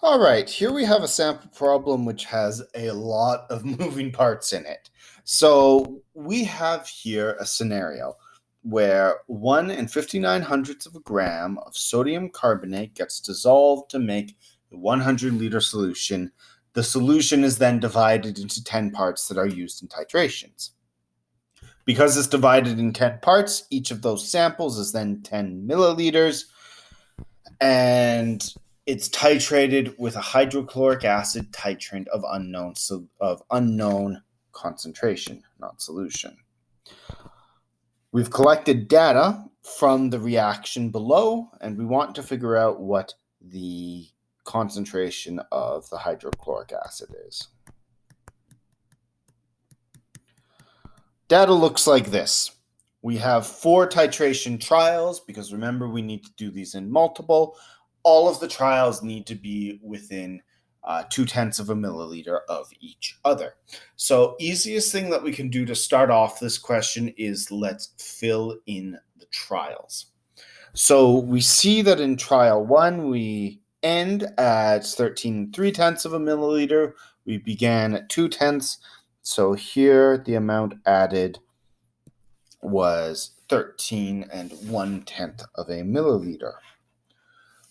All right, here we have a sample problem which has a lot of moving parts in it. So we have here a scenario where 1 and 59 hundredths of a gram of sodium carbonate gets dissolved to make a 100-liter solution. The solution is then divided into 10 parts that are used in titrations. Because it's divided in 10 parts, each of those samples is then 10 milliliters, and it's titrated with a hydrochloric acid titrant of unknown concentration, not solution. We've collected data from the reaction below, and we want to figure out what the concentration of the hydrochloric acid is. Data looks like this. We have 4 titration trials, because remember, we need to do these in multiple. All of the trials need to be within 0.2 of a milliliter of each other. So easiest thing that we can do to start off this question is let's fill in the trials. So we see that in trial 1, we end at 13.3 of a milliliter. We began at 0.2. So here the amount added was 13.1 of a milliliter.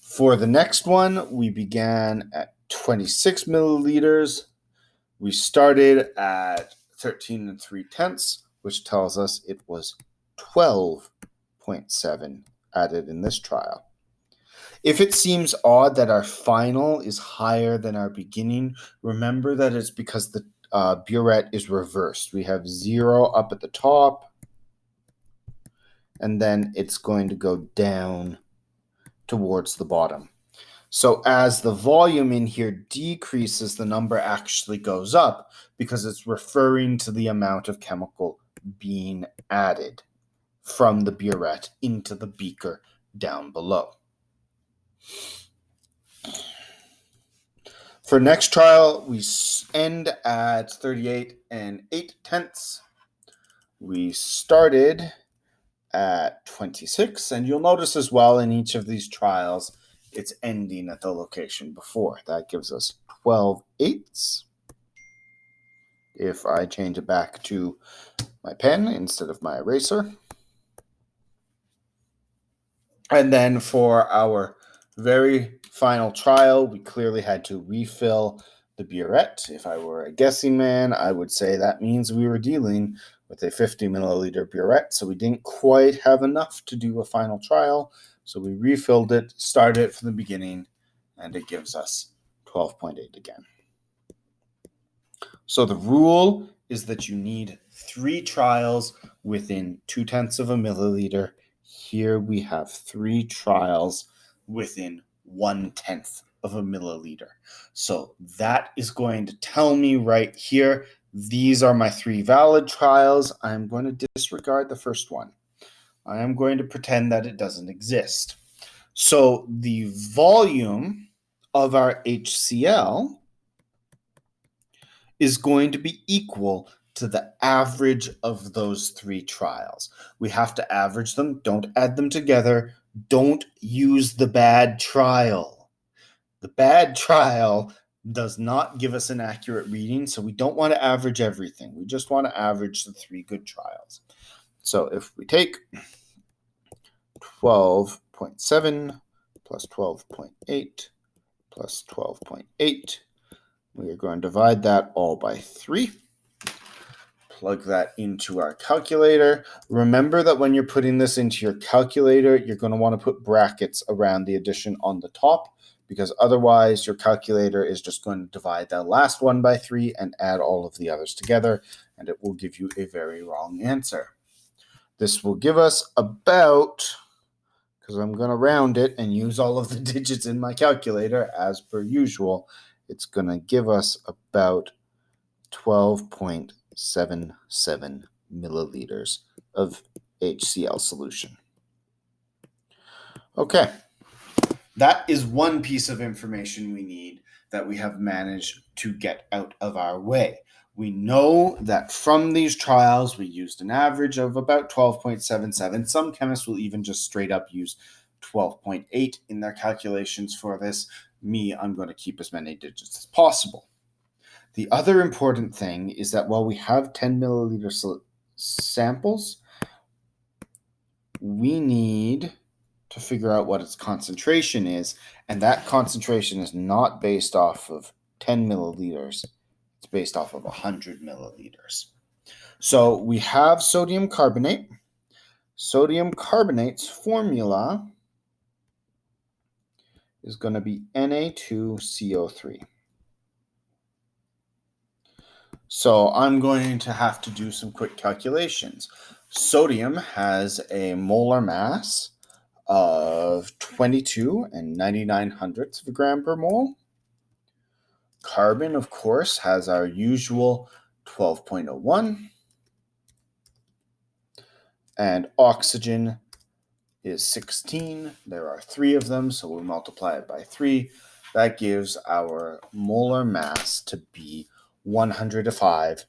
For the next one, we began at 26 milliliters. We started at 13.3, which tells us it was 12.7 added in this trial. If it seems odd that our final is higher than our beginning, remember that it's because the burette is reversed. We have 0 up at the top, and then it's going to go down towards the bottom. So as the volume in here decreases, the number actually goes up because it's referring to the amount of chemical being added from the burette into the beaker down below. For next trial, we end at 38.8. We started at 26, and you'll notice as well in each of these trials, it's ending at the location before. That gives us 12/8. If I change it back to my pen instead of my eraser. And then for our very final trial, we clearly had to refill the burette. If I were a guessing man, I would say that means we were dealing with a 50 milliliter burette, so we didn't quite have enough to do a final trial. So we refilled it, started it from the beginning, and it gives us 12.8 again. So the rule is that you need 3 trials within 0.2 of a milliliter. Here we have 3 trials within 1/10 of a milliliter. So that is going to tell me right here, these are my 3 valid trials. I'm going to disregard the first one. I am going to pretend that it doesn't exist. So the volume of our HCl is going to be equal to the average of those 3 trials. We have to average them. Don't add them together. Don't use the bad trial. The bad trial does not give us an accurate reading, so we don't want to average everything. We just want to average the 3 good trials. So if we take 12.7 plus 12.8 plus 12.8, we are going to divide that all by 3. Plug that into our calculator. Remember that when you're putting this into your calculator, you're going to want to put brackets around the addition on the top, because otherwise your calculator is just going to divide that last one by 3 and add all of the others together, and it will give you a very wrong answer. This will give us about, because I'm going to round it and use all of the digits in my calculator as per usual, it's going to give us about 12.77 milliliters of HCl solution. Okay, that is one piece of information we need that we have managed to get out of our way. We know that from these trials, we used an average of about 12.77. Some chemists will even just straight up use 12.8 in their calculations for this. Me, I'm going to keep as many digits as possible. The other important thing is that while we have 10 milliliter samples, we need to figure out what its concentration is, and that concentration is not based off of 10 milliliters. It's based off of 100 milliliters. So we have sodium carbonate. Sodium carbonate's formula is going to be Na2CO3. So I'm going to have to do some quick calculations. Sodium has a molar mass of 22 and 99 hundredths of a gram per mole. Carbon, of course, has our usual 12.01. And oxygen is 16. There are 3 of them, so we'll multiply it by 3. That gives our molar mass to be 105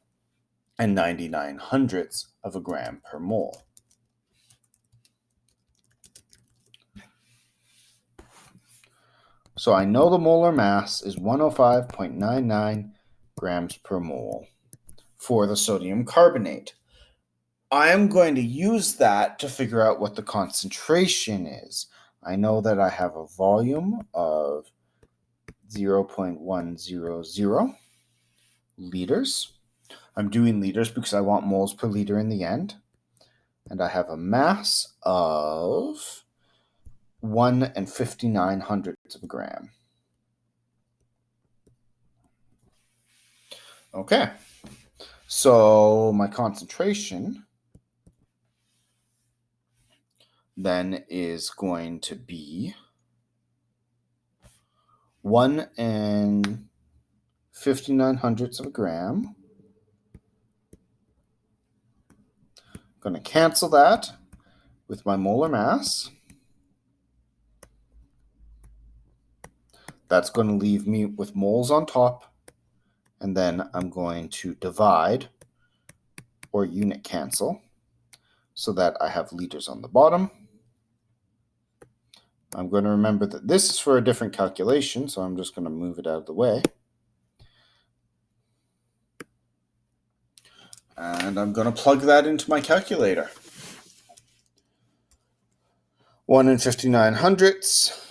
and 99 hundredths of a gram per mole. So I know the molar mass is 105.99 grams per mole for the sodium carbonate. I am going to use that to figure out what the concentration is. I know that I have a volume of 0.100 liters. I'm doing liters because I want moles per liter in the end. And I have a mass of 1 and 59 hundredths of a gram. Okay, so my concentration then is going to be 1 and 59 hundredths of a gram. I'm going to cancel that with my molar mass. That's going to leave me with moles on top, and then I'm going to divide or unit cancel so that I have liters on the bottom. I'm going to remember that this is for a different calculation, so I'm just going to move it out of the way. And I'm going to plug that into my calculator. 1 and 59 hundredths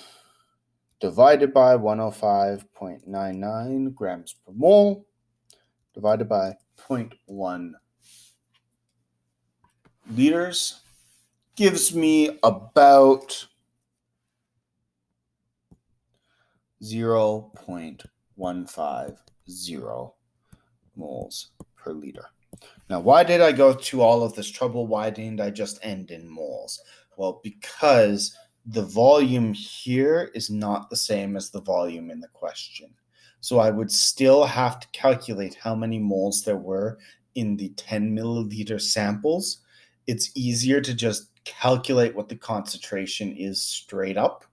divided by 105.99 grams per mole divided by 0.1 liters gives me about 0.150 moles per liter. Now, why did I go to all of this trouble? Why didn't I just end in moles? Well, because the volume here is not the same as the volume in the question. So I would still have to calculate how many moles there were in the 10 milliliter samples. It's easier to just calculate what the concentration is straight up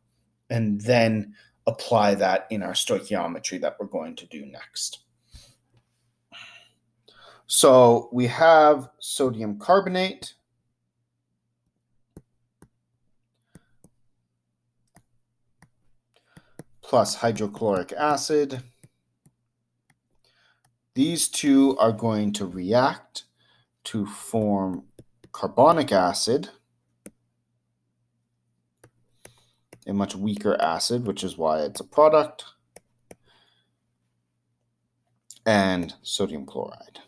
and then apply that in our stoichiometry that we're going to do next. So we have sodium carbonate plus hydrochloric acid. These two are going to react to form carbonic acid, a much weaker acid, which is why it's a product, and sodium chloride.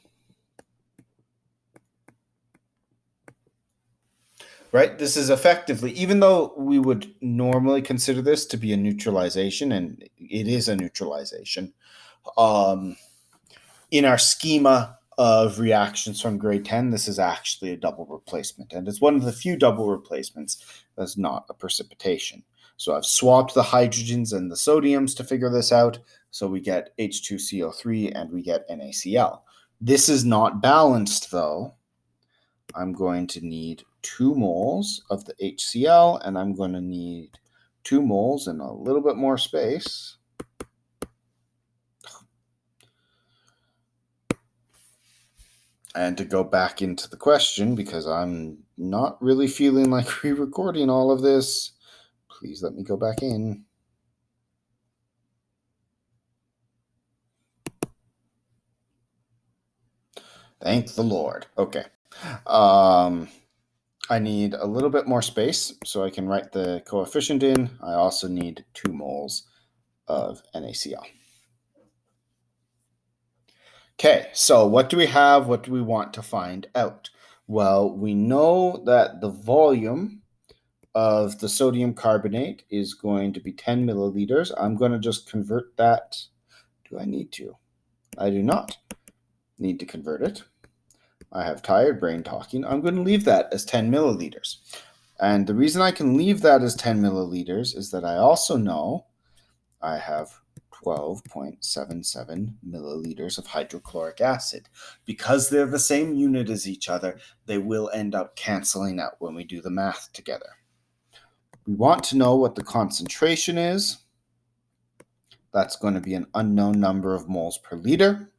Right? This is effectively, even though we would normally consider this to be a neutralization, and it is a neutralization, in our schema of reactions from grade 10, this is actually a double replacement. And it's one of the few double replacements that's not a precipitation. So I've swapped the hydrogens and the sodiums to figure this out. So we get H2CO3 and we get NaCl. This is not balanced, though. I'm going to need 2 moles of the HCl, and I'm going to need 2 moles and a little bit more space. And to go back into the question, because I'm not really feeling like re-recording all of this, Please let me go back in. Thank the Lord. Okay. I need a little bit more space so I can write the coefficient in. I also need 2 moles of NaCl. Okay, so what do we have? What do we want to find out? Well, we know that the volume of the sodium carbonate is going to be 10 milliliters. I'm going to just convert that. Do I need to? I do not need to convert it. I have tired brain talking. I'm going to leave that as 10 milliliters. And the reason I can leave that as 10 milliliters is that I also know I have 12.77 milliliters of hydrochloric acid. Because they're the same unit as each other, they will end up canceling out when we do the math together. We want to know what the concentration is. That's going to be an unknown number of moles per liter.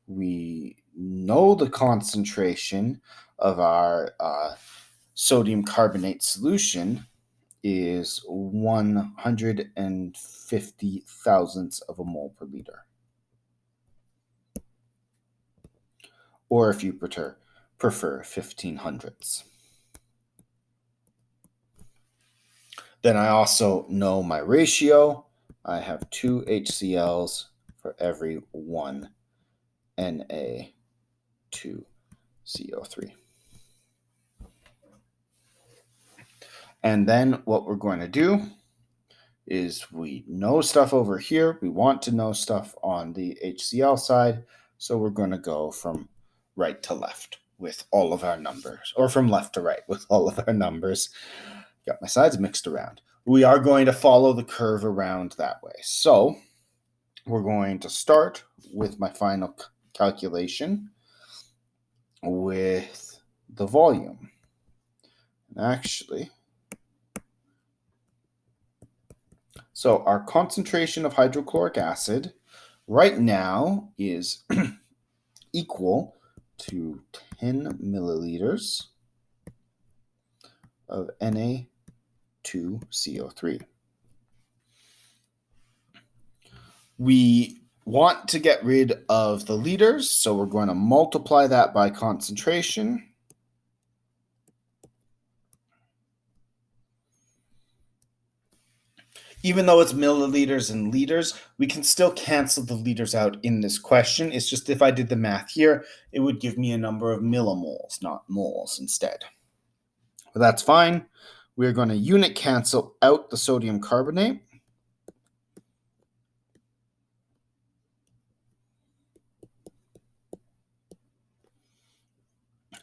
We know the concentration of our sodium carbonate solution is 150 thousandths of a mole per liter. Or if you prefer 15 hundredths. Then I also know my ratio. I have 2 HCl's for every 1 Na2CO3. And then what we're going to do is we know stuff over here. We want to know stuff on the HCl side. So we're going to go from right to left with all of our numbers, or from left to right with all of our numbers. Got my sides mixed around. We are going to follow the curve around that way. So we're going to start with my final calculation with the volume. And actually, so our concentration of hydrochloric acid right now is equal to 10 milliliters of Na2CO3. We want to get rid of the liters, so we're going to multiply that by concentration. Even though it's milliliters and liters, we can still cancel the liters out in this question. It's just if I did the math here, it would give me a number of millimoles, not moles instead. But that's fine. We're going to unit cancel out the sodium carbonate.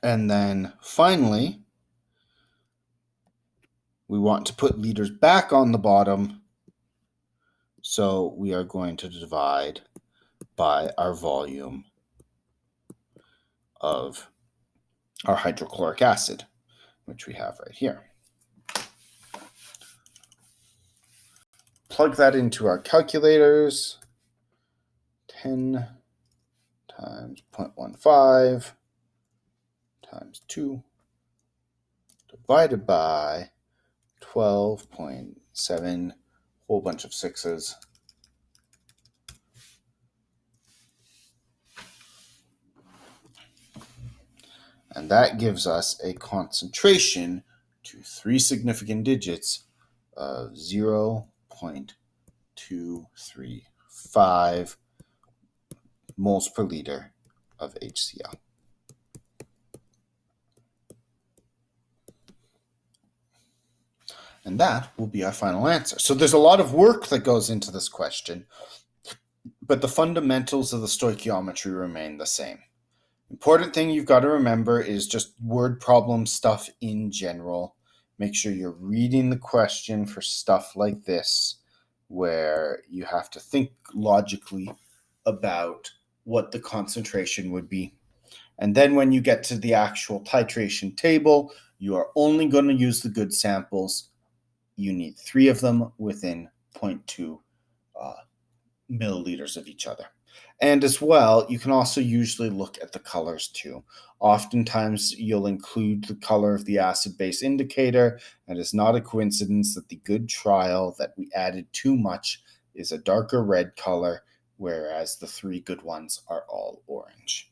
And then finally, we want to put liters back on the bottom. So we are going to divide by our volume of our hydrochloric acid, which we have right here. Plug that into our calculators. 10 times 0.15 times 2 divided by 12.7, whole bunch of sixes. And that gives us a concentration to 3 significant digits of 0.235 moles per liter of HCl. And that will be our final answer. So there's a lot of work that goes into this question, but the fundamentals of the stoichiometry remain the same. Important thing you've got to remember is just word problem stuff in general. Make sure you're reading the question for stuff like this, where you have to think logically about what the concentration would be. And then when you get to the actual titration table, you are only going to use the good samples. You need 3 of them within 0.2 milliliters of each other. And as well, you can also usually look at the colors too. Oftentimes, you'll include the color of the acid base indicator, and it's not a coincidence that the good trial that we added too much is a darker red color, whereas the three good ones are all orange.